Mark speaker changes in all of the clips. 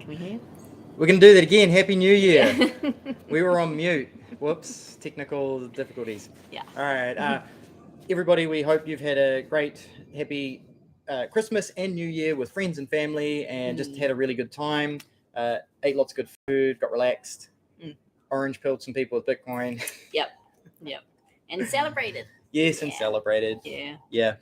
Speaker 1: Can we hear?
Speaker 2: We're going to do that again. Happy New Year. We were on mute. Whoops, technical difficulties.
Speaker 1: Yeah.
Speaker 2: All right. Everybody, we hope you've had a great, happy Christmas and New Year with friends and family and just had a really good time. Ate lots of good food, got relaxed, orange pilled some people with Bitcoin.
Speaker 1: Yep. And celebrated.
Speaker 2: Yes, and celebrated. Yeah.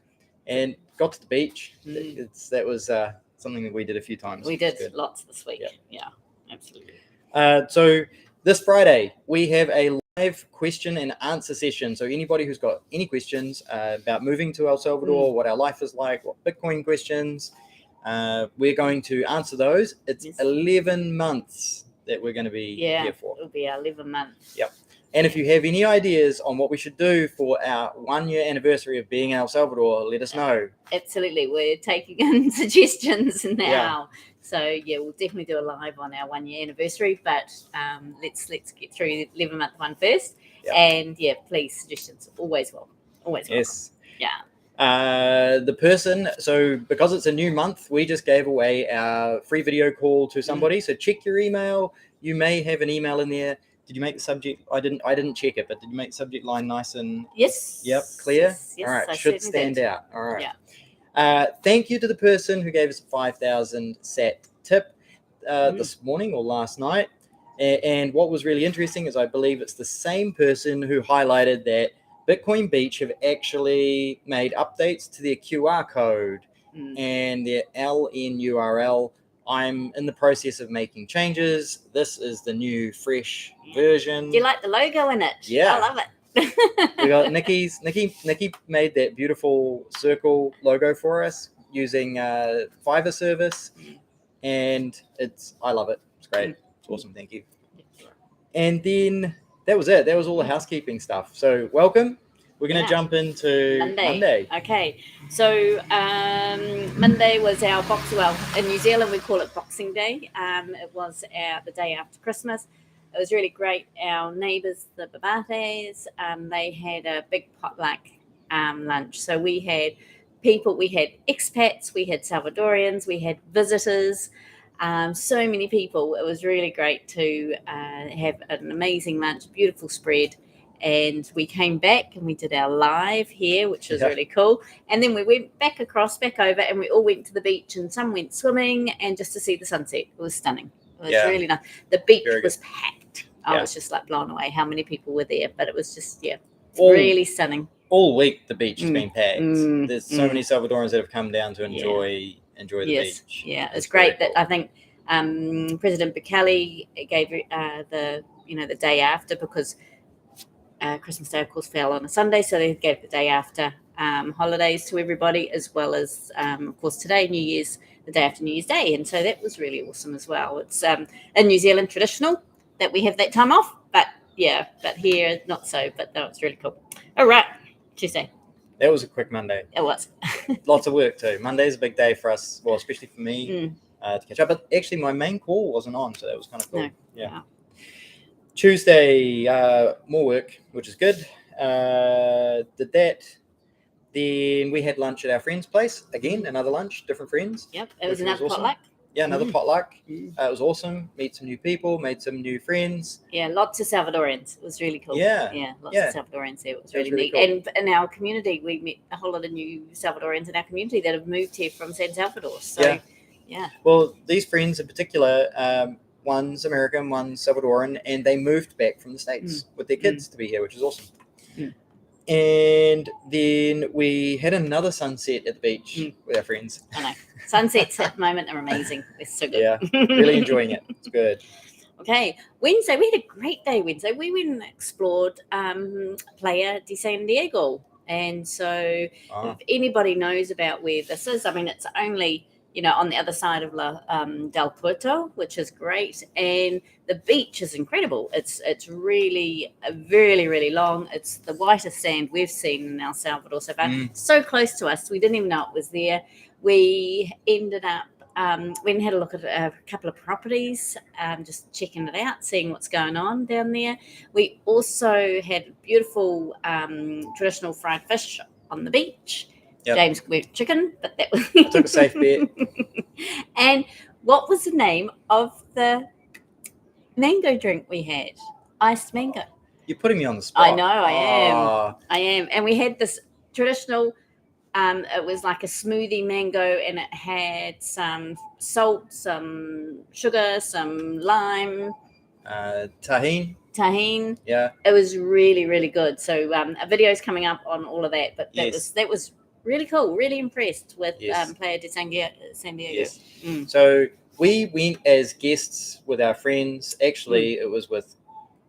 Speaker 2: And got to the beach. That was something that we did a few times.
Speaker 1: We did lots this week. Yeah, absolutely.
Speaker 2: So this Friday, we have a live question and answer session. So anybody who's got any questions about moving to El Salvador, what our life is like, what Bitcoin questions, we're going to answer those. It's 11 months that we're going to be here for.
Speaker 1: It'll be our 11 months.
Speaker 2: Yep. And if you have any ideas on what we should do for our 1 year anniversary of being in El Salvador, let us know.
Speaker 1: Absolutely. We're taking in suggestions now. Yeah. So, we'll definitely do a live on our 1 year anniversary, but let's get through the 11-month one first. Yep. And, please, suggestions. Always welcome. Always welcome.
Speaker 2: Yes.
Speaker 1: Yeah.
Speaker 2: The person, so because it's a new month, we just gave away our free video call to somebody. So check your email. You may have an email in there. Did you make the subject? I didn't check it, but did you make the subject line nice and clear?
Speaker 1: Yes,
Speaker 2: all right,
Speaker 1: I
Speaker 2: should stand out. All right.
Speaker 1: Yeah.
Speaker 2: Thank you to the person who gave us a 5,000 sat tip this morning or last night. And what was really interesting is I believe it's the same person who highlighted that Bitcoin Beach have actually made updates to their QR code and their LN URL. I'm in the process of making changes. This is the new, fresh version.
Speaker 1: Do you like the logo in it?
Speaker 2: Yeah.
Speaker 1: I love it.
Speaker 2: We got Nicki made that beautiful circle logo for us using Fiverr service. And I love it. It's great. It's awesome. Thank you. And then that was it. That was all the housekeeping stuff. So welcome. We're going to jump into Monday.
Speaker 1: Okay. So Monday was our in New Zealand we call it Boxing Day. It was the day after Christmas. It was really great. Our neighbours, the Babates, they had a big potluck lunch. So we had people, we had expats, we had Salvadorians, we had visitors, so many people. It was really great to have an amazing lunch, beautiful spread. And we came back and we did our live here, which was really cool. And then we went back over and we all went to the beach and some went swimming and just to see the sunset. It was stunning. It was really nice. The beach was packed. I was just like blown away how many people were there. But it was just, really stunning.
Speaker 2: All week the beach has been packed. There's so many Salvadorans that have come down to enjoy the beach.
Speaker 1: Yeah, it's great that I think President Bukele gave the day after because Christmas Day, of course, fell on a Sunday, so they gave the day after holidays to everybody, as well as, of course, today, the day after New Year's Day, and so that was really awesome as well. It's in New Zealand traditional that we have that time off, but here not so. But no, it's really cool. All right, Tuesday.
Speaker 2: That was a quick Monday.
Speaker 1: It was.
Speaker 2: Lots of work too. Monday's a big day for us, well, especially for me to catch up. But actually, my main call wasn't on, so that was kind of cool.
Speaker 1: No.
Speaker 2: Yeah.
Speaker 1: Wow.
Speaker 2: Tuesday, more work, which is good. Did that. Then we had lunch at our friend's place. Again, another lunch, different friends.
Speaker 1: Yep, it was another potluck.
Speaker 2: Yeah, another potluck. It was awesome. Meet some new people, made some new friends.
Speaker 1: Yeah, lots of Salvadorians. It was really cool.
Speaker 2: Yeah,
Speaker 1: lots of Salvadorians there. It was really neat.
Speaker 2: Cool.
Speaker 1: And in our community, we met a whole lot of new Salvadorians in our community that have moved here from San Salvador. So, yeah. Well,
Speaker 2: these friends in particular, one's American, one's Salvadoran, and they moved back from the States with their kids to be here, which is awesome. And then we had another sunset at the beach with our friends.
Speaker 1: I know. Sunsets at the moment are amazing. They're so good.
Speaker 2: Yeah, really enjoying it. It's good.
Speaker 1: Okay, Wednesday, we had a great day Wednesday. We went and explored Playa de San Diego. And so if anybody knows about where this is, I mean, it's only... on the other side of Del Puerto, which is great. And the beach is incredible. It's really, really, really long. It's the whitest sand we've seen in El Salvador so far. So close to us. We didn't even know it was there. We ended up, we had a look at a couple of properties, just checking it out, seeing what's going on down there. We also had beautiful traditional fried fish on the beach. Yep. James went chicken, but that was...
Speaker 2: I took a safe bet.
Speaker 1: And What was the name of the mango drink we had? Iced mango.
Speaker 2: You're putting me on the spot.
Speaker 1: I know, I am.
Speaker 2: Oh,
Speaker 1: I am. And we had this traditional, it was like a smoothie mango, and it had some salt, some sugar, some lime,
Speaker 2: tahine. Yeah.
Speaker 1: It was really, really good. So a video's coming up on all of that. But that was really cool. Really impressed with Playa de San Diego.
Speaker 2: Yes.
Speaker 1: Mm.
Speaker 2: So we went as guests with our friends. Actually, it was with.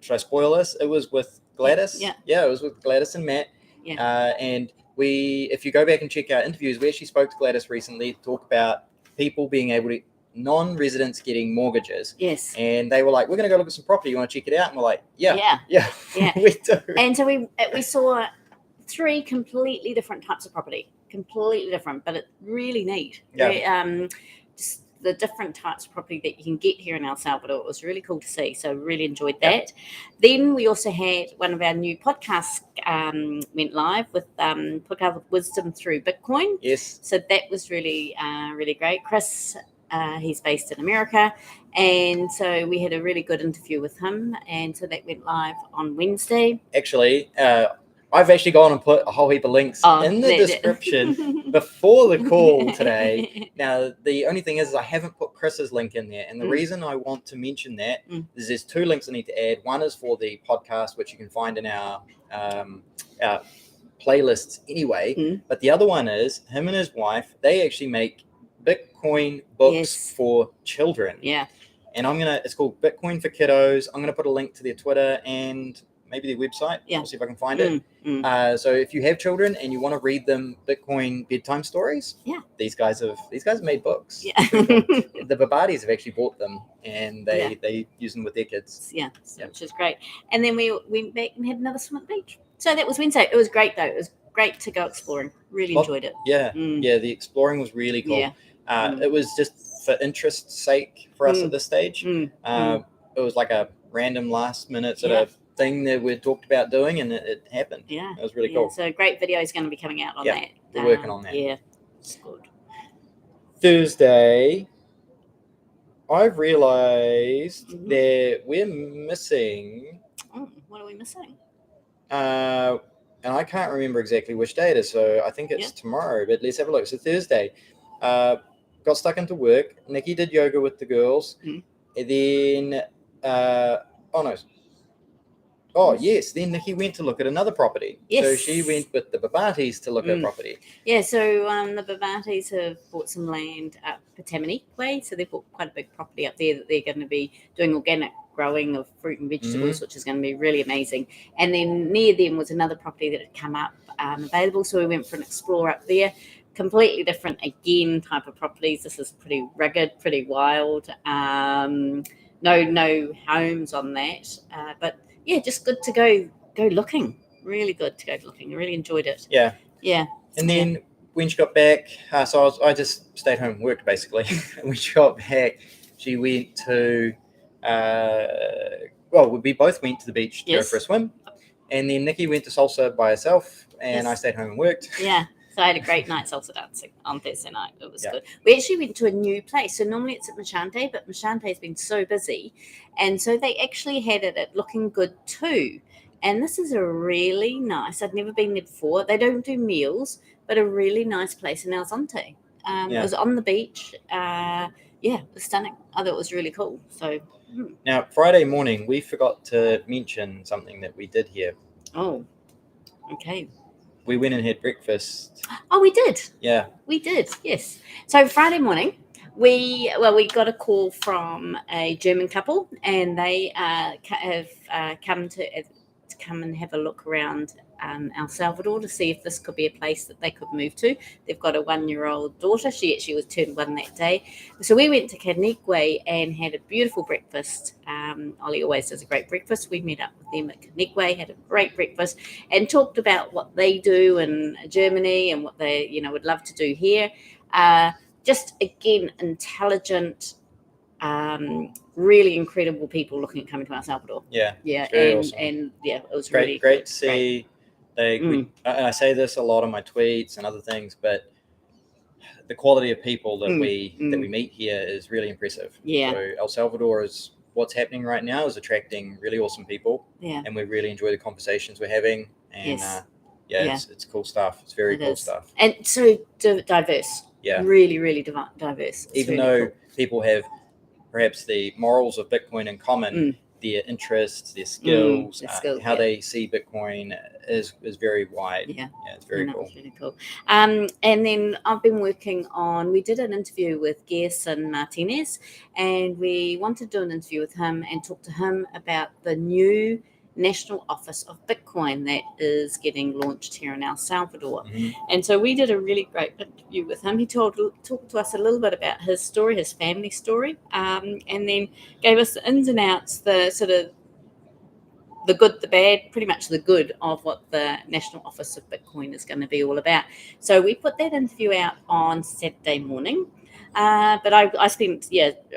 Speaker 2: Should I spoil this? It was with Gladys. Yeah, it was with Gladys and Matt.
Speaker 1: Yeah.
Speaker 2: And if you go back and check our interviews, we actually spoke to Gladys recently to talk about people being able to, non-residents getting mortgages.
Speaker 1: Yes.
Speaker 2: And they were like, we're going to go look at some property. You want to check it out? And we're like, yeah.
Speaker 1: We
Speaker 2: do.
Speaker 1: And so we saw 3 completely different types of property. Completely different, but it's really neat.
Speaker 2: Yeah.
Speaker 1: Just the different types of property that you can get here in El Salvador. It was really cool to see. So really enjoyed that. Then we also had one of our new podcasts went live with podcast with Wisdom Through Bitcoin.
Speaker 2: Yes.
Speaker 1: So that was really, really great. Chris, he's based in America. And so we had a really good interview with him. And so that went live on Wednesday.
Speaker 2: Actually, I've actually gone and put a whole heap of links in the description before the call today. Now, the only thing is I haven't put Chris's link in there. And the reason I want to mention that is there's 2 links I need to add. One is for the podcast, which you can find in our playlists anyway. But the other one is him and his wife. They actually make Bitcoin books for children.
Speaker 1: Yeah.
Speaker 2: And it's called Bitcoin for Kiddos. I'm going to put a link to their Twitter and maybe their website.
Speaker 1: Yeah.
Speaker 2: I'll see if I can find it. So if you have children and you want to read them Bitcoin bedtime stories, these guys have made books.
Speaker 1: Yeah.
Speaker 2: The Babadis have actually bought them and they use them with their kids.
Speaker 1: Yeah, which is great. And then we went back and had another swim at the beach. So that was Wednesday. It was great though. It was great to go exploring. Really enjoyed it.
Speaker 2: Yeah. Yeah, the exploring was really cool.
Speaker 1: Yeah.
Speaker 2: It was just for interest's sake for us at this stage. It was like a random last minute sort of thing that we talked about doing, and it happened.
Speaker 1: Yeah,
Speaker 2: it was really cool.
Speaker 1: So a great video is going to be coming out on that.
Speaker 2: We're working on that.
Speaker 1: Yeah, it's good.
Speaker 2: Thursday, I've realized that we're missing.
Speaker 1: Oh, what are we missing?
Speaker 2: And I can't remember exactly which day it is, so I think it's tomorrow. But let's have a look. So Thursday, got stuck into work. Nicki did yoga with the girls, and then then Nicki went to look at another property. So she went with the Babatis to look at property.
Speaker 1: Yeah, so the Babatis have bought some land up Patamini Way. So they've bought quite a big property up there that they're going to be doing organic growing of fruit and vegetables, which is going to be really amazing. And then near them was another property that had come up available. So we went for an explore up there. Completely different, again, type of properties. This is pretty rugged, pretty wild. No homes on that. But yeah, just good to go looking. Really good to go looking. I really enjoyed it.
Speaker 2: Yeah.
Speaker 1: Yeah.
Speaker 2: And then when she got back, so I just stayed home and worked basically. When she got back, she went to, we both went to the beach to go for a swim. And then Nicki went to salsa by herself, and I stayed home and worked.
Speaker 1: Yeah. So I had a great night salsa dancing on Thursday night. It was good. We actually went to a new place. So normally it's at Machante, but Machante has been so busy. And so they actually had it at Looking Good too. And this is a really nice, I'd never been there before. They don't do meals, but a really nice place in El Zonte. It was on the beach. It was stunning. I thought it was really cool. So
Speaker 2: now, Friday morning, we forgot to mention something that we did here.
Speaker 1: Oh, okay.
Speaker 2: We went and had breakfast.
Speaker 1: Oh, we did.
Speaker 2: Yeah.
Speaker 1: We did, yes. So Friday morning, we got a call from a German couple, and they have come and have a look around El Salvador to see if this could be a place that they could move to. They've got a 1-year-old daughter. She actually was turned 1 that day. So we went to Canique and had a beautiful breakfast. Ollie always does a great breakfast. We met up with them at Canique, had a great breakfast, and talked about what they do in Germany and what they would love to do here. Just again, intelligent, really incredible people looking at coming to El Salvador.
Speaker 2: Yeah,
Speaker 1: awesome. And it was
Speaker 2: great to see. I say this a lot on my tweets and other things, but the quality of people that we meet here is really impressive.
Speaker 1: Yeah.
Speaker 2: So El Salvador is what's happening right now is attracting really awesome people.
Speaker 1: Yeah.
Speaker 2: And we really enjoy the conversations we're having. And
Speaker 1: Yes.
Speaker 2: it's cool stuff. It's very cool stuff.
Speaker 1: And so diverse.
Speaker 2: Yeah.
Speaker 1: Really, really diverse. It's
Speaker 2: even
Speaker 1: really
Speaker 2: though
Speaker 1: cool.
Speaker 2: people have perhaps the morals of Bitcoin in common, their interests, their skills, how they see Bitcoin is very wide.
Speaker 1: Yeah,
Speaker 2: it's very cool.
Speaker 1: It's really cool. And then I've been working on. We did an interview with Gerson Martinez, and we wanted to do an interview with him and talk to him about the new National Office of Bitcoin that is getting launched here in El Salvador. And so we did a really great interview with him. He talked to us a little bit about his story, his family story, and then gave us the ins and outs, the sort of the good, the bad, pretty much the good of what the National Office of Bitcoin is going to be all about. So we put that interview out on Saturday morning, but I spent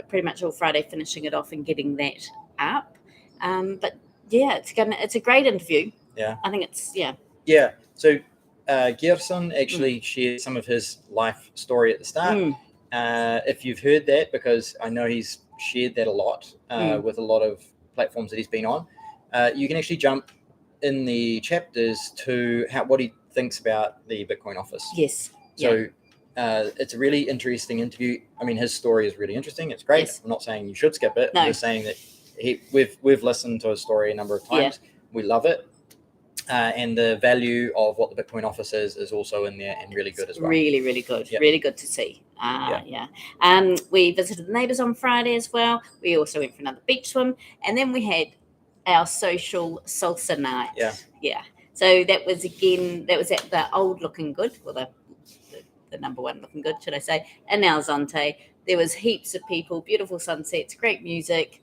Speaker 1: pretty much all Friday finishing it off and getting that up. But it's a great interview.
Speaker 2: Yeah,
Speaker 1: I think it's
Speaker 2: So Gerson actually shared some of his life story at the start. If you've heard that, because I know he's shared that a lot with a lot of platforms that he's been on, you can actually jump in the chapters to what he thinks about the Bitcoin office.
Speaker 1: Yes.
Speaker 2: So it's a really interesting interview. I mean, his story is really interesting. It's great. Yes. I'm not saying you should skip it.
Speaker 1: No.
Speaker 2: I'm just saying that we've listened to his story a number of times. Yeah. We love it. And the value of what the Bitcoin office is also in there and really good as well.
Speaker 1: Really, really good. Yep. Really good to see. We visited the neighbours on Friday as well. We also went for another beach swim. And then we had our social salsa night. Yeah. So that was at the old Looking Good, well, the number one Looking Good, should I say, in El Zonte. There was heaps of people, beautiful sunsets, great music.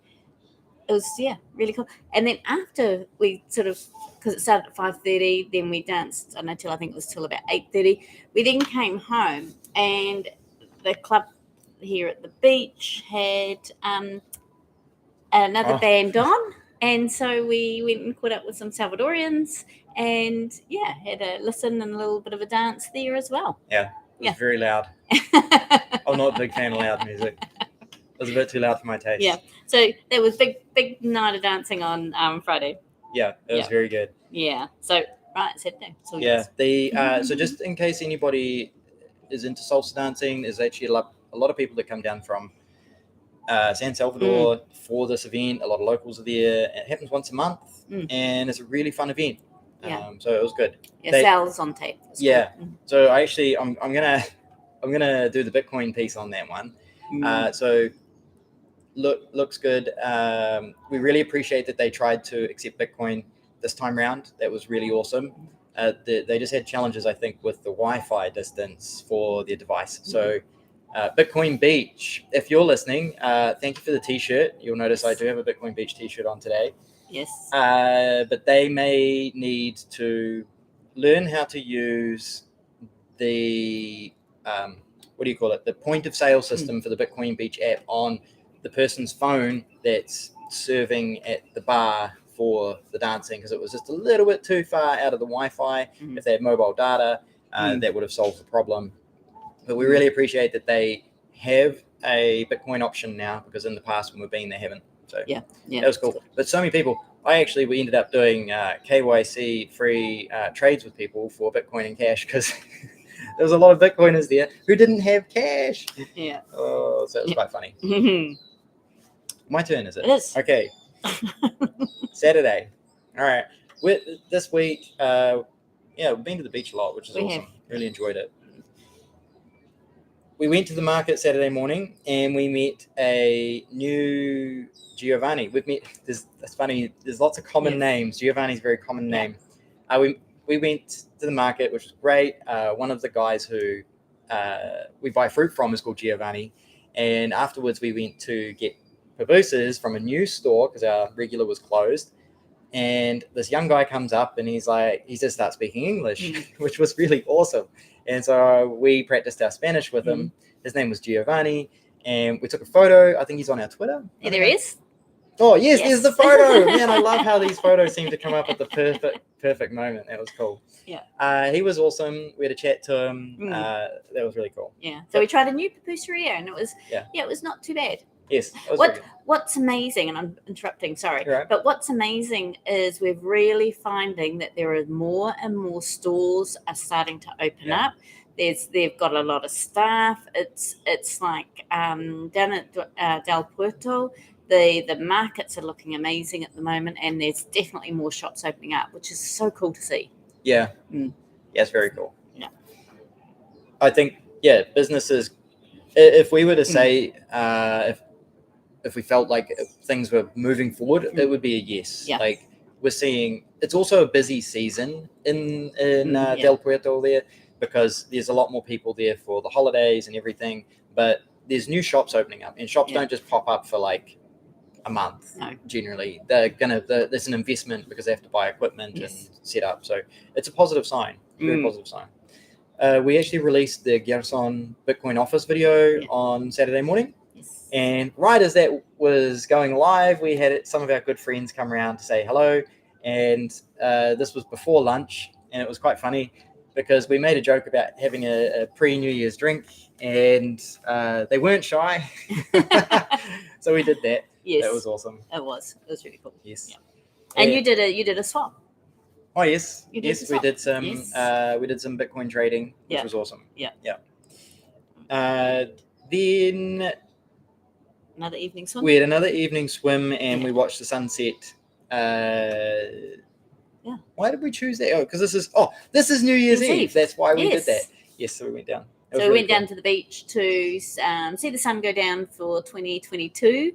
Speaker 1: It was, really cool. And then after we because it started at 5:30, then we danced, until I think it was till about 8:30. We then came home, and the club here at the beach had another band on. And so we went and caught up with some Salvadorians and, had a listen and a little bit of a dance there as well.
Speaker 2: Yeah, it was very loud. I'm not a big fan of loud music. It was a bit too loud for my taste.
Speaker 1: Yeah, so there was big night of dancing on Friday.
Speaker 2: Yeah, it was very good.
Speaker 1: Yeah, so Saturday. So
Speaker 2: so just in case anybody is into salsa dancing, there's actually a lot of people that come down from San Salvador for this event. A lot of locals are there. It happens once a month, and it's a really fun event. So it was good.
Speaker 1: Sal's on tape.
Speaker 2: Yeah. Cool. So I'm gonna do the Bitcoin piece on that one. So looks good. We really appreciate that they tried to accept Bitcoin this time round. That was really awesome. They just had challenges, I think, with the Wi-Fi distance for their device. So Bitcoin Beach, if you're listening, thank you for the t-shirt. You'll notice I do have a Bitcoin Beach t-shirt on today.
Speaker 1: Yes.
Speaker 2: But they may need to learn how to use the the point of sale system for the Bitcoin Beach app on the person's phone that's serving at the bar for the dancing, because it was just a little bit too far out of the Wi-Fi. If they had mobile data, that would have solved the problem. But we really appreciate that they have a Bitcoin option now, because in the past when we've been, they haven't. So that was cool. But so many people, we ended up doing KYC free trades with people for Bitcoin and cash, because there was a lot of Bitcoiners there who didn't have cash.
Speaker 1: Yeah.
Speaker 2: Oh, so it was quite funny. My turn, is it?
Speaker 1: It is.
Speaker 2: Okay. Saturday. All right. This week, we've been to the beach a lot, which is awesome. Really enjoyed it. We went to the market Saturday morning and we met a new Giovanni. It's funny, there's lots of common names. Giovanni's a very common name. We went to the market, which was great. One of the guys who we buy fruit from is called Giovanni. And afterwards we went to get pupusas from a new store because our regular was closed. And this young guy comes up and he just starts speaking English, which was really awesome. And so we practiced our Spanish with him. His name was Giovanni. And we took a photo. I think he's on our Twitter.
Speaker 1: Yeah, there he is.
Speaker 2: Oh yes,
Speaker 1: Yes.
Speaker 2: there's the photo. Man, I love how these photos seem to come up at the perfect moment. That was cool.
Speaker 1: Yeah.
Speaker 2: He was awesome. We had a chat to him.
Speaker 1: Mm.
Speaker 2: That was really cool.
Speaker 1: Yeah. So we tried a new pupuseria, and it was
Speaker 2: Yeah.
Speaker 1: it was not too bad.
Speaker 2: Yes, that was very good.
Speaker 1: What's amazing, and I'm interrupting, sorry,
Speaker 2: You're right.
Speaker 1: but what's amazing is we're really finding that there are more and more stores are starting to open
Speaker 2: Yeah.
Speaker 1: up. They've got a lot of staff. It's like down at Del Puerto, the markets are looking amazing at the moment, and there's definitely more shops opening up, which is so cool to see.
Speaker 2: Yeah.
Speaker 1: Mm.
Speaker 2: Yeah, it's very cool.
Speaker 1: Yeah.
Speaker 2: I think businesses. If we were to say if we felt like things were moving forward, it would be a yes.
Speaker 1: Yeah.
Speaker 2: Like we're seeing, it's also a busy season in
Speaker 1: Yeah.
Speaker 2: Del Puerto there, because there's a lot more people there for the holidays and everything. But there's new shops opening up, and shops
Speaker 1: Yeah.
Speaker 2: don't just pop up for like a month.
Speaker 1: No.
Speaker 2: Generally, there's an investment because they have to buy equipment
Speaker 1: Yes.
Speaker 2: and set up. So it's a positive sign. Very
Speaker 1: Mm.
Speaker 2: positive sign. We actually released the Gerson Bitcoin office video on Saturday morning.
Speaker 1: Yes.
Speaker 2: And right as that was going live, we had some of our good friends come around to say hello. And this was before lunch. And it was quite funny because we made a joke about having a pre-New Year's drink. And they weren't shy. So we did that.
Speaker 1: Yes.
Speaker 2: That was awesome.
Speaker 1: It was really cool.
Speaker 2: Yes.
Speaker 1: Yeah. And you did a swap.
Speaker 2: Oh yes,
Speaker 1: You did
Speaker 2: yes,
Speaker 1: the
Speaker 2: we
Speaker 1: swap.
Speaker 2: did some.
Speaker 1: Yes.
Speaker 2: We did some Bitcoin trading, which
Speaker 1: Yeah.
Speaker 2: was awesome.
Speaker 1: Yeah.
Speaker 2: Then
Speaker 1: Another evening swim.
Speaker 2: we had another evening swim, and
Speaker 1: Yeah.
Speaker 2: we watched the sunset.
Speaker 1: Yeah.
Speaker 2: Why did we choose that? Oh, because this is New Year's Eve. That's why we did that. Yes, so we went down.
Speaker 1: So we went down to the beach to see the sun go down for 2022,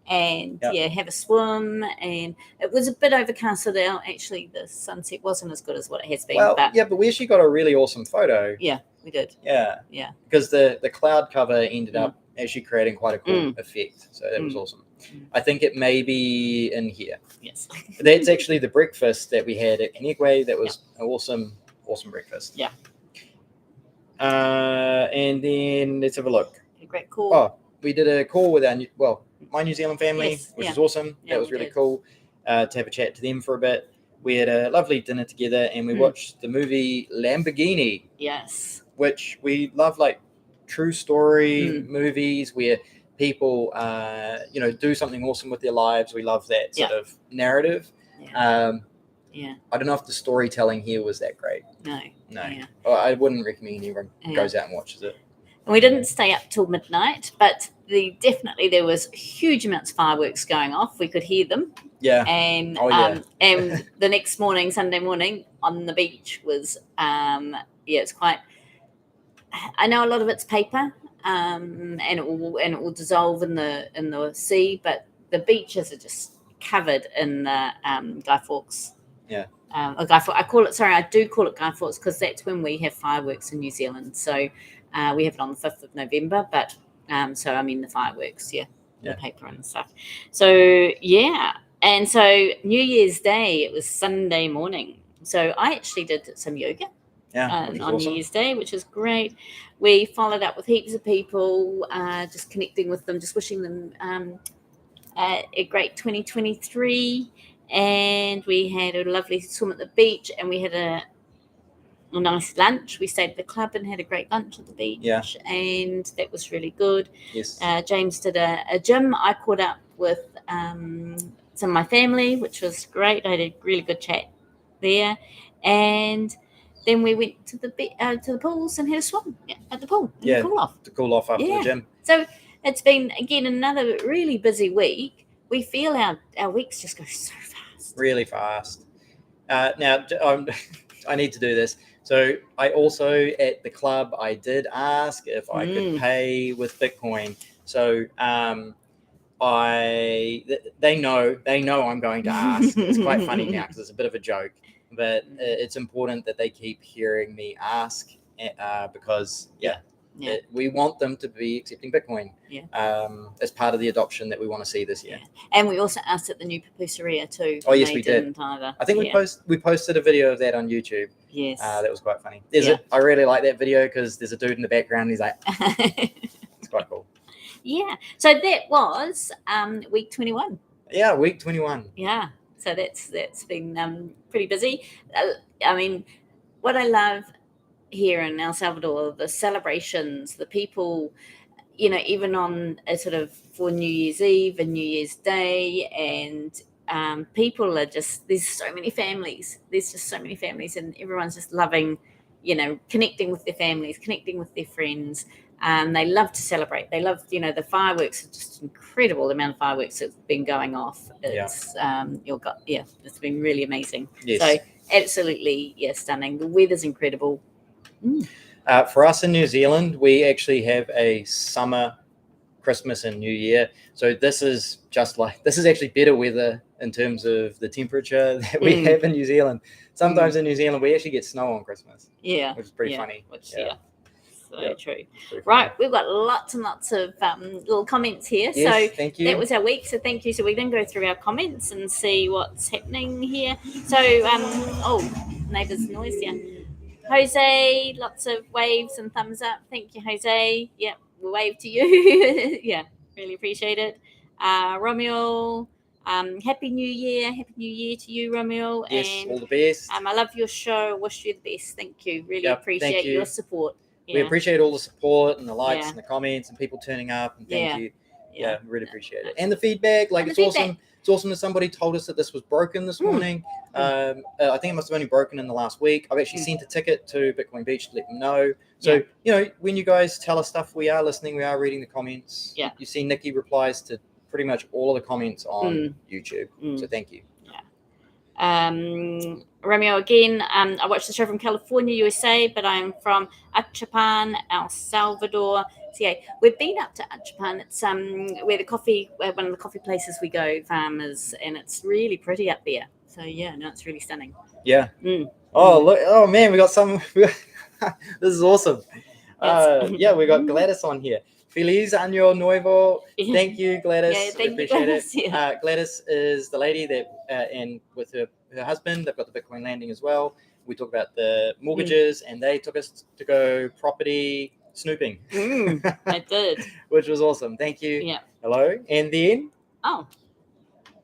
Speaker 1: and have a swim. And it was a bit overcast, so actually the sunset wasn't as good as what it has been.
Speaker 2: Well,
Speaker 1: but
Speaker 2: but we actually got a really awesome photo.
Speaker 1: yeah, we did.
Speaker 2: Yeah,
Speaker 1: Yeah.
Speaker 2: because the cloud cover ended up actually creating quite a cool effect. So that was awesome. I think it may be in here.
Speaker 1: Yes.
Speaker 2: That's actually the breakfast that we had at Kenegwe. That was an awesome breakfast.
Speaker 1: Yeah.
Speaker 2: And then let's have a look.
Speaker 1: A great call.
Speaker 2: Oh, we did a call with my New Zealand family,
Speaker 1: Yes,
Speaker 2: which was awesome.
Speaker 1: Yeah,
Speaker 2: that was
Speaker 1: we
Speaker 2: really
Speaker 1: did.
Speaker 2: cool to have a chat to them for a bit. We had a lovely dinner together, and we watched the movie Lamborghini.
Speaker 1: Yes.
Speaker 2: Which we love, like true story movies where people, do something awesome with their lives. We love that sort of narrative.
Speaker 1: Yeah.
Speaker 2: I don't know if the storytelling here was that great.
Speaker 1: No.
Speaker 2: No.
Speaker 1: Yeah.
Speaker 2: Well, I wouldn't recommend anyone goes out and watches it.
Speaker 1: And we didn't stay up till midnight, but there was huge amounts of fireworks going off. We could hear them.
Speaker 2: Yeah.
Speaker 1: And and the next morning, Sunday morning, on the beach was it's quite. I know a lot of it's paper, and it will dissolve in the sea, but the beaches are just covered in the Guy Fawkes.
Speaker 2: Yeah.
Speaker 1: I do call it Guy Fawkes because that's when we have fireworks in New Zealand. So we have it on the 5th of November, but so I mean the fireworks, the paper and stuff. So and so New Year's Day, it was Sunday morning. So I actually did some yoga. On
Speaker 2: awesome.
Speaker 1: New Year's Day, which is great. We followed up with heaps of people, just connecting with them, just wishing them a great 2023. And we had a lovely swim at the beach, and we had a nice lunch. We stayed at the club and had a great lunch at the beach, and that was really good.
Speaker 2: Yes.
Speaker 1: James did a gym. I caught up with some of my family, which was great. I had a really good chat there, and then we went to the pools and had a swim at the pool.
Speaker 2: Yeah,
Speaker 1: cool off.
Speaker 2: To cool off after the gym.
Speaker 1: So it's been, again, another really busy week. We feel our weeks just go so fast.
Speaker 2: Really fast. Now, I need to do this. So I also, at the club, I did ask if I could pay with Bitcoin. So they know I'm going to ask. It's quite funny now because it's a bit of a joke. But it's important that they keep hearing me ask because, we want them to be accepting Bitcoin as part of the adoption that we want to see this year.
Speaker 1: And we also asked at the new pupuseria too.
Speaker 2: Oh, yes, we did.
Speaker 1: Either.
Speaker 2: I think we posted a video of that on YouTube.
Speaker 1: Yes.
Speaker 2: That was quite funny. I really like that video because there's a dude in the background. And he's like, it's quite cool.
Speaker 1: Yeah. So that was week 21.
Speaker 2: Yeah, week 21.
Speaker 1: Yeah, so that's been pretty busy. I mean, what I love here in El Salvador, the celebrations, the people, even on a sort of for New Year's Eve and New Year's Day, and people are just, there's so many families. There's just so many families, and everyone's just loving, connecting with their families, connecting with their friends. They love to celebrate. They love, the fireworks are just incredible. The amount of fireworks that's been going off. It's it's been really amazing.
Speaker 2: Yes.
Speaker 1: So absolutely, stunning. The weather's incredible.
Speaker 2: For us in New Zealand, we actually have a summer, Christmas, and New Year. So this is actually better weather in terms of the temperature that we have in New Zealand. Sometimes in New Zealand, we actually get snow on Christmas.
Speaker 1: Yeah.
Speaker 2: Which is pretty funny.
Speaker 1: So true. Right, we've got lots and lots of little comments here.
Speaker 2: Yes,
Speaker 1: so
Speaker 2: thank you.
Speaker 1: That was our week. So thank you. So we then go through our comments and see what's happening here. So neighbours noise. Yeah. Jose, lots of waves and thumbs up. Thank you, Jose. Yep, we'll wave to you. Yeah, really appreciate it. Romeo, Happy New Year. Happy New Year to you, Romeo.
Speaker 2: Yes,
Speaker 1: and
Speaker 2: all the best.
Speaker 1: I love your show. Wish you the best. Thank you. Really appreciate your support. Yeah.
Speaker 2: We appreciate all the support and the likes and the comments and people turning up. And thank you. Yeah, really appreciate it. And the feedback. Awesome. It's awesome that somebody told us that this was broken this morning. I think it must have only broken in the last week. I've actually sent a ticket to Bitcoin Beach to let them know. So, when you guys tell us stuff, we are listening. We are reading the comments.
Speaker 1: Yeah.
Speaker 2: You see Nicki replies to pretty much all of the comments on YouTube. So thank you.
Speaker 1: Romeo again. I watched the show from California, USA, but I'm from Achapan, El Salvador. So yeah, we've been up to Achapan. It's where one of the coffee places we go, farmers, and it's really pretty up there. So yeah, no, it's really stunning.
Speaker 2: Yeah. Oh look! Oh man, we got some. This is awesome. We got Gladys on here. Feliz Año Nuevo. Thank you, Gladys.
Speaker 1: Yeah, thank you,
Speaker 2: appreciate
Speaker 1: Gladys.
Speaker 2: it.
Speaker 1: Yeah.
Speaker 2: Gladys is the lady that, and with her husband, they've got the Bitcoin landing as well. We talk about the mortgages, and they took us to go property snooping.
Speaker 1: I did.
Speaker 2: Which was awesome. Thank you.
Speaker 1: Yeah.
Speaker 2: Hello. And then?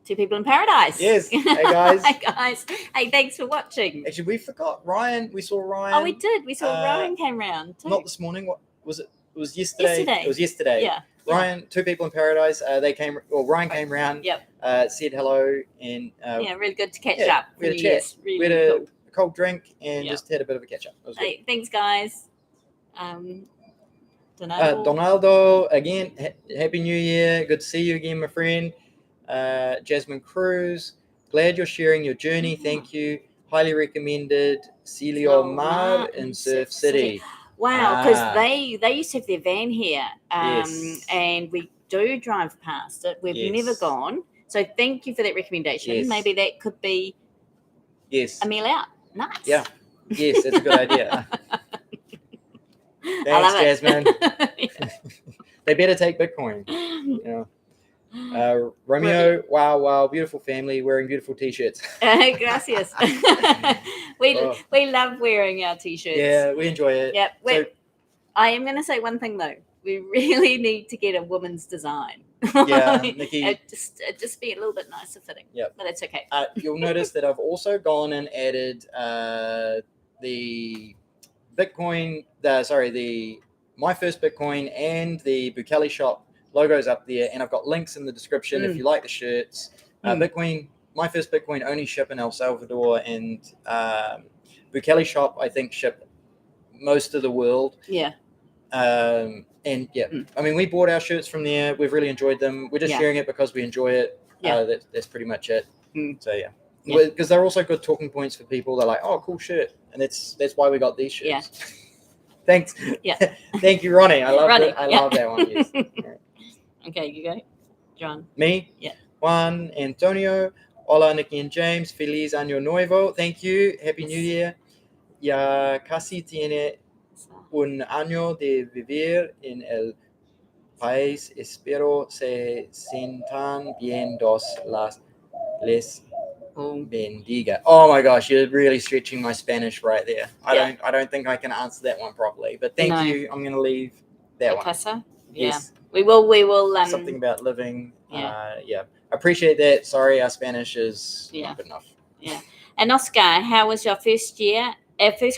Speaker 1: Two People in Paradise.
Speaker 2: Yes. Hey, guys.
Speaker 1: Hi, guys. Hey, thanks for watching.
Speaker 2: Actually, we forgot Ryan. We saw Ryan.
Speaker 1: Oh, we did. We saw Ryan came round too.
Speaker 2: Not this morning. What was it? It was yesterday. It was yesterday.
Speaker 1: Yeah.
Speaker 2: Ryan, Two People in Paradise. Ryan came round.
Speaker 1: Yep.
Speaker 2: Said hello and.
Speaker 1: Really good to catch up.
Speaker 2: We had a chat.
Speaker 1: Really
Speaker 2: we had a cold drink and just had a bit of a catch up. It was good.
Speaker 1: Thanks, guys.
Speaker 2: Donaldo again. Happy New Year. Good to see you again, my friend. Jasmine Cruz. Glad you're sharing your journey. Thank you. Highly recommended. Celio Mar in Surf City.
Speaker 1: Wow, because they used to have their van here, and we do drive past it. We've never gone. So thank you for that recommendation.
Speaker 2: Yes.
Speaker 1: Maybe that could be a meal out. Nice.
Speaker 2: Yeah. Yes, that's a good idea.
Speaker 1: I love
Speaker 2: Thanks, Jasmine. They better take Bitcoin. Romeo, wow, beautiful family wearing beautiful t-shirts.
Speaker 1: Gracias. We love wearing our t-shirts.
Speaker 2: Yeah, we enjoy it.
Speaker 1: Yep. I am going to say one thing though. We really need to get a woman's design.
Speaker 2: Yeah, Nicki.
Speaker 1: Just be a little bit nicer fitting.
Speaker 2: Yeah,
Speaker 1: but it's okay.
Speaker 2: You'll notice that I've also gone and added the Bitcoin. My First Bitcoin and the Bukele shop logos up there, and I've got links in the description if you like the shirts. Bitcoin, My First Bitcoin only ship in El Salvador, and Bukele shop I think ship most of the world.
Speaker 1: Yeah.
Speaker 2: I mean, we bought our shirts from there. We've really enjoyed them. We're just sharing it because we enjoy it. That's pretty much it. So because they're also good talking points for people. They're like, oh, cool shirt, and that's why we got these shirts.
Speaker 1: Yeah.
Speaker 2: Thanks.
Speaker 1: Yeah.
Speaker 2: Thank you, Ronnie. I love
Speaker 1: Ronnie.
Speaker 2: it. I love that one. Yes.
Speaker 1: Okay, you go, John.
Speaker 2: Me?
Speaker 1: Yeah.
Speaker 2: Juan, Antonio. Hola, Nicki and James. Feliz Año Nuevo. Thank you. Happy New Year. Ya casi tiene un año de vivir en el país. Espero se sientan bien. Les bendiga. Oh my gosh, you're really stretching my Spanish right there. I don't think I can answer that one properly. But thank you. I'm going to leave that one.
Speaker 1: Casa?
Speaker 2: Yes.
Speaker 1: We will.
Speaker 2: Something about living. appreciate that. Sorry, our Spanish is not good enough.
Speaker 1: Yeah. And Oscar, how was your first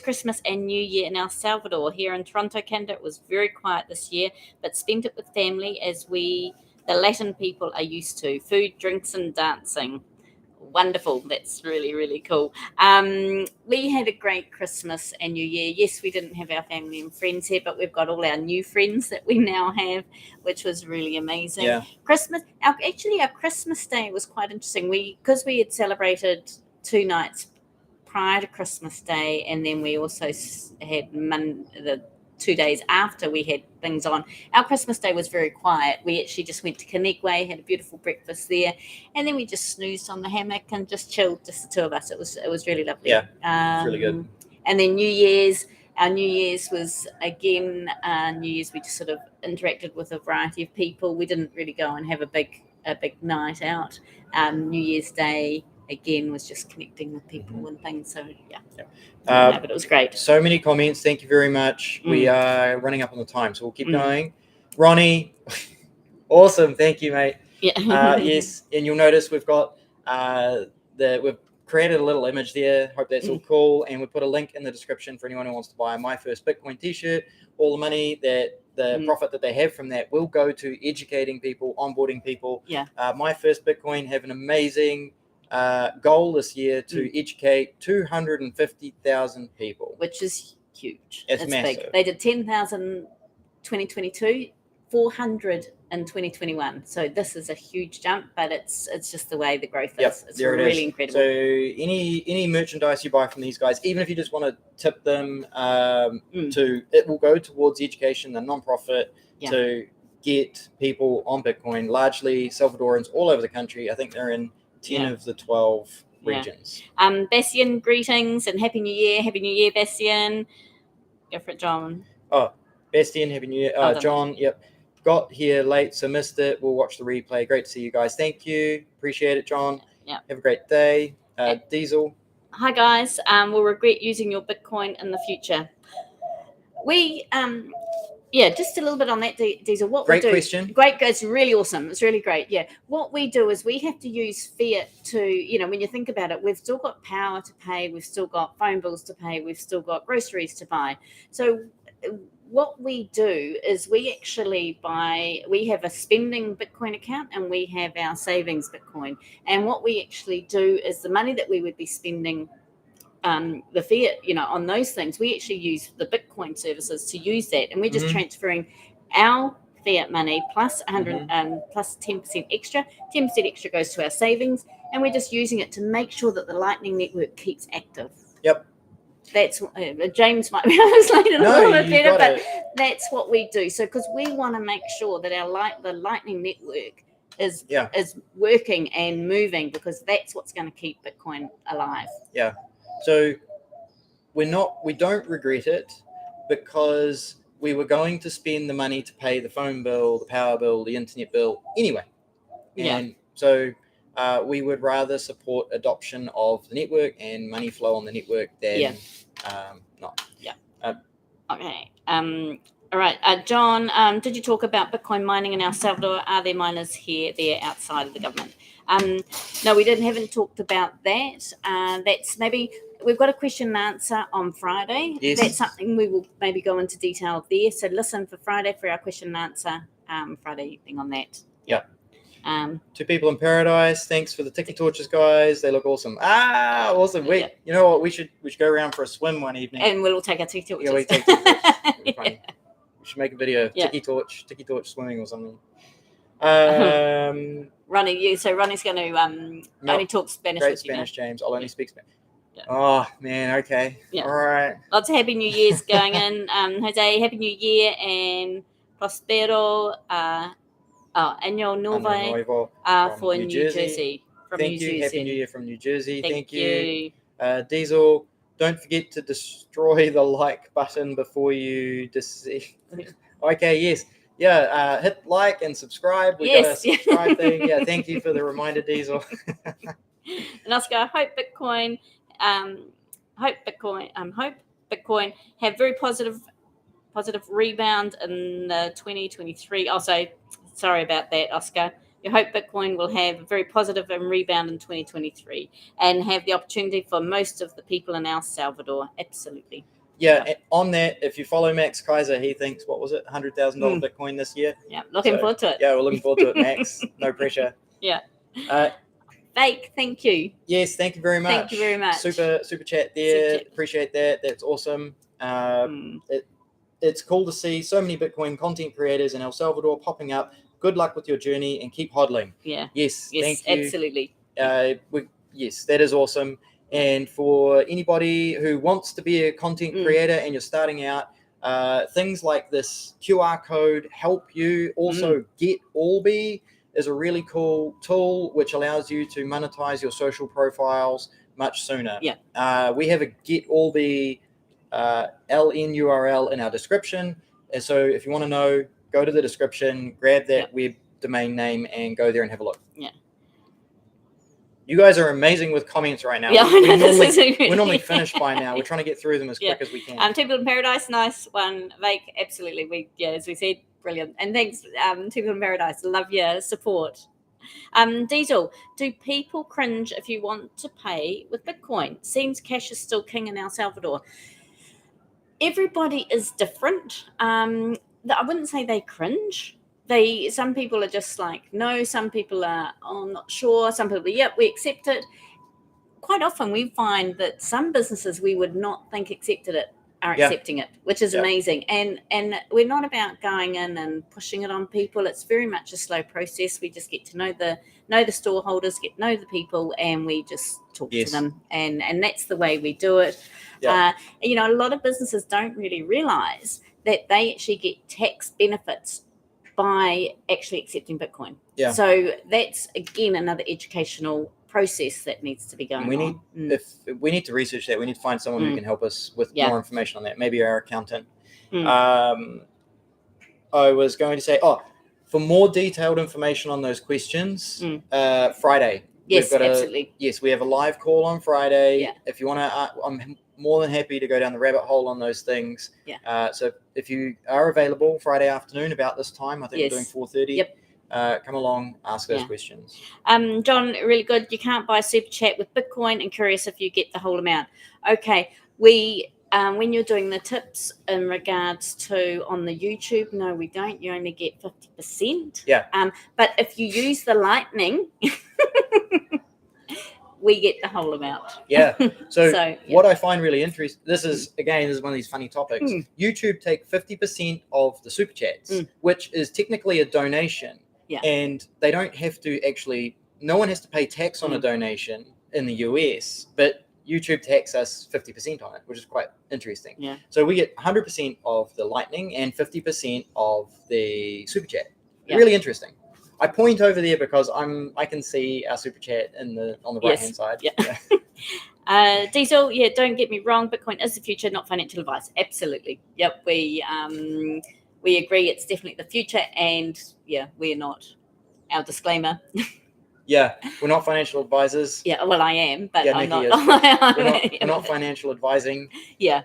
Speaker 1: Christmas and New Year in El Salvador? Here in Toronto, Canada, it was very quiet this year, but spent it with family as the Latin people, are used to. Food, drinks, and dancing. Wonderful. That's really, really cool. We had a great Christmas and New Year. Yes, we didn't have our family and friends here, but we've got all our new friends that we now have, which was really amazing.
Speaker 2: Yeah.
Speaker 1: Our Christmas Day was quite interesting. Because we had celebrated 2 nights prior to Christmas Day, and then we also had the 2 days after we had things on. Our Christmas Day was very quiet. We actually just went to Kanekwe, had a beautiful breakfast there, and then we just snoozed on the hammock and just chilled, just the 2 of us. It was really lovely.
Speaker 2: Yeah, it's really good.
Speaker 1: And then our New Year's was again, New Year's we just sort of interacted with a variety of people. We didn't really go and have a big night out. New Year's Day again was just connecting with people and things. So but it was great.
Speaker 2: So many comments. Thank you very much. We are running up on the time, so we'll keep going. Ronnie, awesome. Thank you, mate.
Speaker 1: Yeah.
Speaker 2: Yes, and you'll notice we've got we've created a little image there. Hope that's all cool, and we put a link in the description for anyone who wants to buy My First Bitcoin T-shirt. All the money the profit that they have from that will go to educating people, onboarding people.
Speaker 1: Yeah.
Speaker 2: My First Bitcoin have an amazing goal this year to educate 250,000 people,
Speaker 1: which is huge.
Speaker 2: It's massive.
Speaker 1: Big. They did 10,000 2022, 400 in 2021. So this is a huge jump, but it's just the way the growth is. It's really incredible.
Speaker 2: So any merchandise you buy from these guys, even if you just want to tip them, it will go towards education, the nonprofit, to get people on Bitcoin. Largely Salvadorans all over the country. I think they're in 10 of the 12 regions.
Speaker 1: Bastian, greetings and Happy New Year. Happy New Year, Bastian. Go for it, John.
Speaker 2: Oh, Bastian, Happy New Year. John, yep. Got here late, so missed it. We'll watch the replay. Great to see you guys. Thank you. Appreciate it, John.
Speaker 1: Yeah.
Speaker 2: Have a great day. Diesel.
Speaker 1: Hi, guys. We'll regret using your Bitcoin in the future. We just a little bit on that, Diesel.
Speaker 2: Great question.
Speaker 1: Great, it's really awesome. It's really great. Yeah. What we do is we have to use fiat to, when you think about it, we've still got power to pay, we've still got phone bills to pay, we've still got groceries to buy. So what we do is we have a spending Bitcoin account and we have our savings Bitcoin. And what we actually do is the money that we would be spending the fiat, on those things, we actually use the Bitcoin services to use that, and we're just transferring our fiat money plus 100 plus 10% extra. 10% extra goes to our savings, and we're just using it to make sure that the Lightning Network keeps active.
Speaker 2: Yep.
Speaker 1: That's James might be able to explain it a little bit better, but that's what we do. So because we want to make sure that the Lightning Network is working and moving, because that's what's going to keep Bitcoin alive.
Speaker 2: Yeah. So we don't regret it, because we were going to spend the money to pay the phone bill, the power bill, the internet bill anyway. And so we would rather support adoption of the network and money flow on the network than not. Yeah.
Speaker 1: Okay. All right. John, did you talk about Bitcoin mining in El Salvador? Are there miners there outside of the government? No, we haven't talked about that. That's maybe we've got a question and answer on Friday.
Speaker 2: Yes.
Speaker 1: That's something we will maybe go into detail there. So listen for Friday for our question and answer Friday evening on that.
Speaker 2: Yeah. Two people in paradise. Thanks for the tiki torches, guys. They look awesome. Awesome. Wait, you know what? We should go around for a swim one evening.
Speaker 1: And we'll all take our tiki torches.
Speaker 2: Yeah, we take tiki torches. Funny. We should make a video of tiki torch swimming or something.
Speaker 1: Ronnie, Ronnie's going to only talk Spanish
Speaker 2: great
Speaker 1: with you.
Speaker 2: Spanish, James. I'll only speak Spanish. Yeah. Oh man, okay. Yeah. All right.
Speaker 1: Lots of Happy New Year's going in. Jose, Happy New Year and Prospero Año Nuevo for New Jersey.
Speaker 2: Thank you. Happy New Year from New Jersey. Thank you. Diesel, don't forget to destroy the like button before you Okay, yes. Yeah, hit like and subscribe. We got a subscribe thing. Yeah, thank you for the reminder, Diesel.
Speaker 1: And Oscar, hope Bitcoin have very positive rebound in 2023. Also, sorry about that, Oscar. You hope Bitcoin will have a very positive and rebound in 2023 and have the opportunity for most of the people in El Salvador. Absolutely.
Speaker 2: Yeah, on that, if you follow Max Kaiser, he thinks, what was it, $100,000 Bitcoin this year?
Speaker 1: Yeah, looking forward to it.
Speaker 2: Yeah, we're looking forward to it, Max. No pressure.
Speaker 1: Yeah. Fake, thank you.
Speaker 2: Yes, thank you very much.
Speaker 1: Thank you very much.
Speaker 2: Super chat there.
Speaker 1: Super chat.
Speaker 2: Appreciate that. That's awesome. It's cool to see so many Bitcoin content creators in El Salvador popping up. Good luck with your journey and keep hodling.
Speaker 1: Yeah.
Speaker 2: Yes, thank you.
Speaker 1: Absolutely.
Speaker 2: Yes, that is awesome. And for anybody who wants to be a content creator and you're starting out, things like this QR code help you. Also, Get Allbe is a really cool tool which allows you to monetize your social profiles much sooner.
Speaker 1: Yeah.
Speaker 2: We have a Get Allbe LN URL in our description. And so if you want to know, go to the description, grab that web domain name and go there and have a look.
Speaker 1: Yeah.
Speaker 2: You guys are amazing with comments right now.
Speaker 1: Yeah,
Speaker 2: we're normally finished by now. We're trying to get through them as quick as we can.
Speaker 1: People in Paradise, nice one. Vake, absolutely. As we said, brilliant. And thanks, People in Paradise. Love your support. Diesel, do people cringe if you want to pay with Bitcoin? Seems cash is still king in El Salvador. Everybody is different. I wouldn't say they cringe. Some people are just like, no, some people are, I'm not sure. Some people, we accept it. Quite often we find that some businesses we would not think accepted it are accepting it, which is amazing. And we're not about going in and pushing it on people. It's very much a slow process. We just get to know the storeholders, get to know the people, and we just talk to them. And that's the way we do it. A lot of businesses don't really realize that they actually get tax benefits by actually accepting Bitcoin. Yeah. So that's again another educational process that needs to be going on.
Speaker 2: If we need to research that, we need to find someone who can help us with more information on that. Maybe our accountant. I was going to say, for more detailed information on those questions, Friday.
Speaker 1: Yes, absolutely.
Speaker 2: Yes, we have a live call on Friday. Yeah. If you want to, I'm more than happy to go down the rabbit hole on those things. Yeah. So if you are available Friday afternoon about this time, I think we're doing 4:30. Yep. Come along, ask those questions.
Speaker 1: John, really good. You can't buy Super Chat with Bitcoin, and curious if you get the whole amount. Okay, we when you're doing the tips in regards to on the YouTube, no, we don't. You only get 50%.
Speaker 2: Yeah.
Speaker 1: But if you use the Lightning, we get the whole amount.
Speaker 2: Yeah. So what I find really interesting, this is one of these funny topics. YouTube take 50% of the Super Chats, which is technically a donation. Yeah. And they don't have to no one has to pay tax on a donation in the US, but YouTube tax us 50% on it, which is quite interesting. Yeah. So we get 100% of the Lightning and 50% of the Super Chat. Yeah. Really interesting. I point over there because I can see our Super Chat on the right hand side.
Speaker 1: Yeah. Diesel, don't get me wrong, Bitcoin is the future, not financial advice. Absolutely. Yep. We agree it's definitely the future, and we're not. Our disclaimer.
Speaker 2: Yeah, we're not financial advisors.
Speaker 1: Yeah, well, I am, but I'm
Speaker 2: Nikki
Speaker 1: not.
Speaker 2: We're not financial advising.
Speaker 1: Yeah.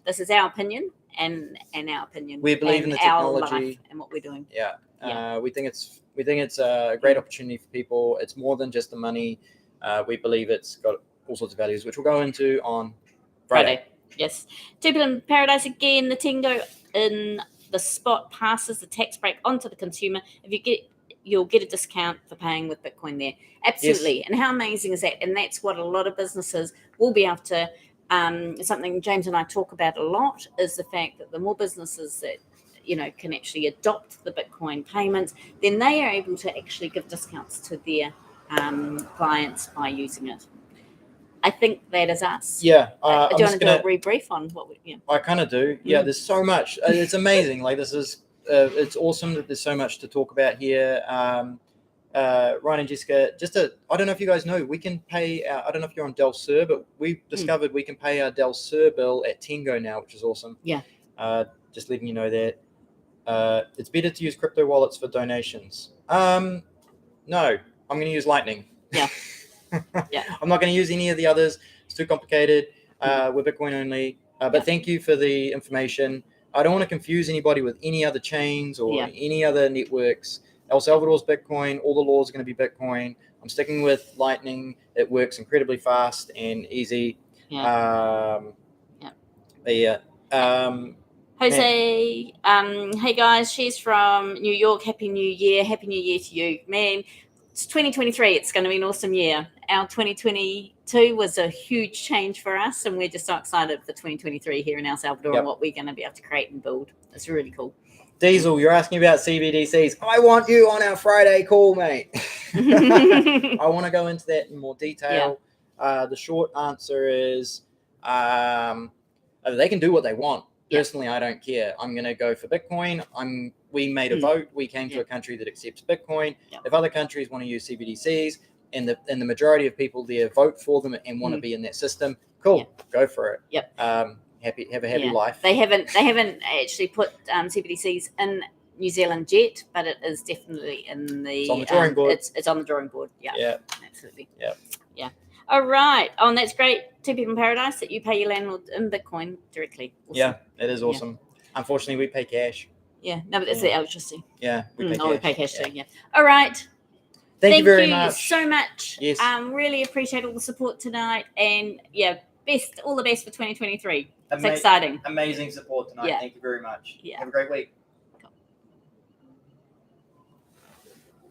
Speaker 1: This is our opinion and our opinion.
Speaker 2: We believe in the technology
Speaker 1: our life and what we're doing.
Speaker 2: Yeah. We think it's a great opportunity for people. It's more than just the money. We believe it's got all sorts of values, which we'll go into on Friday.
Speaker 1: Yes. People in Paradise again. The Tingo in the spot passes the tax break onto the consumer. You'll get a discount for paying with Bitcoin there. Absolutely. Yes. And how amazing is that? And that's what a lot of businesses will be able to, something James and I talk about a lot, is the fact that the more businesses that, can actually adopt the Bitcoin payments, then they are able to actually give discounts to their clients by using it. I think that is us. Yeah. Do you want to do a rebrief on what
Speaker 2: I kind of do. Yeah, there's so much. It's amazing. This is... it's awesome that there's so much to talk about here. Ryan and Jessica, I don't know if you guys know, we can pay, I don't know if you're on Del Sur, but we've discovered we can pay our Del Sur bill at Tingo now, which is awesome. Yeah. Just letting you know that. It's better to use crypto wallets for donations. No, I'm going to use Lightning.
Speaker 1: Yeah.
Speaker 2: I'm not going to use any of the others. It's too complicated. We're Bitcoin only. But thank you for the information. I don't want to confuse anybody with any other chains or any other networks. El Salvador's Bitcoin. All the laws are going to be Bitcoin. I'm sticking with Lightning. It works incredibly fast and easy.
Speaker 1: Yeah.
Speaker 2: But yeah.
Speaker 1: Jose, hey guys, she's from New York. Happy New Year. Happy New Year to you. Man, it's 2023. It's going to be an awesome year. Our 2022 was a huge change for us, and we're just so excited for 2023 here in El Salvador and what we're going to be able to create and build. It's really cool.
Speaker 2: Diesel, you're asking about CBDCs. I want you on our Friday call, mate. I want to go into that in more detail. The short answer is they can do what they want. Personally, I don't care. I'm going to go for Bitcoin. We made a vote. We came to a country that accepts Bitcoin. If other countries want to use CBDCs and the majority of people there vote for them and want to be in that system, cool, go for it. Have a happy life.
Speaker 1: They haven't actually put CBDCs in New Zealand yet, but it is definitely in the.
Speaker 2: It's on the drawing board.
Speaker 1: It's on the drawing board. Yeah. Absolutely.
Speaker 2: Yeah.
Speaker 1: All right. Oh, and that's great. Two People in Paradise that you pay your landlord in Bitcoin directly. Awesome.
Speaker 2: Yeah, it is awesome. Unfortunately, we pay cash.
Speaker 1: Yeah. No, but that's the electricity.
Speaker 2: Yeah. We
Speaker 1: pay cash too. Yeah. All right.
Speaker 2: Thank you very
Speaker 1: much. So much.
Speaker 2: Yes.
Speaker 1: Really appreciate all the support tonight, and all the best for 2023. It's exciting.
Speaker 2: Amazing support tonight. Thank you very much.
Speaker 1: Yeah.
Speaker 2: Have a great week.